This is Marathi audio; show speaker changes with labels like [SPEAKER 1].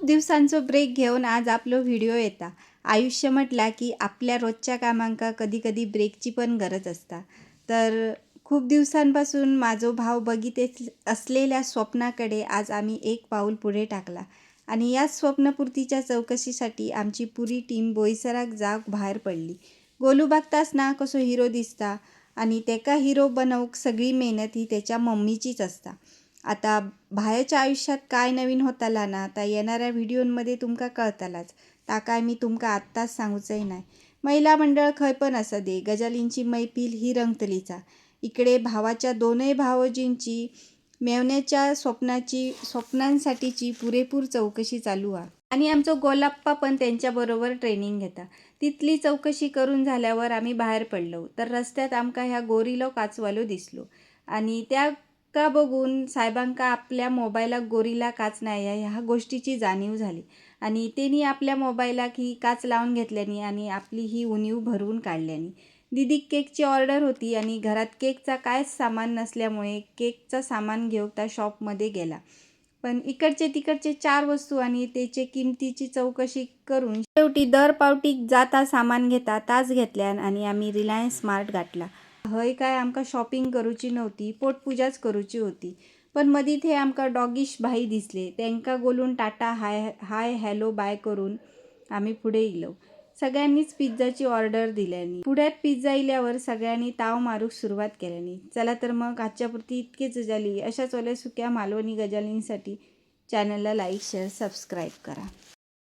[SPEAKER 1] खूप दिवसांचो ब्रेक घेऊन आज आपलो व्हिडिओ येता। आयुष्य म्हटला की आपल्या रोजच्या कामांका कधी कधी ब्रेकची पण गरज असता। तर खूप दिवसांपासून माझो भाव बघित असलेल्या स्वप्नाकडे आज आम्ही एक पाऊल पुढे टाकला आणि या स्वप्नपूर्तीच्या चौकशीसाठी आमची पुरी टीम बोईसराक जाग बाहेर पडली। गोलू बघतास ना कसो हिरो दिसता आणि तेका हिरो बनवूक सगळी मेहनत ही त्याच्या मम्मीचीच असता। आता बाहेरच्या आयुष्यात काय नवीन होताला ना आता येणाऱ्या व्हिडिओमध्ये तुमका कळतालाच। ता काय मी तुमका आत्ताच सांगूचंय नाही। महिला मंडळ खय पण असं दे, गजालींची मैफिल ही रंगतलीचा। इकडे भावाच्या दोनही भावजींची मेवण्याच्या स्वप्नांसाठीची पुरेपूर चौकशी चालू आहे आणि आमचं गोलाप्पा पण त्यांच्याबरोबर ट्रेनिंग घेता। तिथली चौकशी करून झाल्यावर आम्ही बाहेर पडलो तर रस्त्यात आमका ह्या गोरीलो काचवालो दिसलो आणि त्या का बघून साहेबांका आपल्या मोबाईलाक गोरीला काच नाही आहे ह्या गोष्टीची जाणीव झाली आणि त्यांनी आपल्या मोबाईलाक ही काच लावून घेतल्यानी आणि आपली ही उणीव भरवून काढल्यानी। दीदी केकची ऑर्डर होती आणि घरात केकचा कायच सामान नसल्यामुळे केकचा सामान घेऊन त्या शॉपमध्ये गेला, पण इकडचे तिकडचे 4 वस्तू आणि त्याचे किमतीची चौकशी करून शेवटी दर पावटीक जाता सामान घेता ताच घेतल्यान आणि आम्ही रिलायन्स स्मार्ट गाठला। हय काय आमका शॉपिंग करूची नव्हती, पोटपूजाच करूची होती, पण मधीत हे आमका डॉगिश भाई दिसले। त्यांका बोलून टाटा हाय हॅलो बाय करून आम्ही पुढे इलो। सगळ्यांनीच पिझ्झाची ऑर्डर दिल्यानी पुढ्यात पिझ्झा इल्यावर सगळ्यांनी ताव मारूक सुरुवात केल्यानी। चला तर मग आजच्यापुरती इतकेच झाली। अशाच ओल्या सुक्या मालवणी गजालींसाठी चॅनलला लाईक शेअर सबस्क्राईब करा।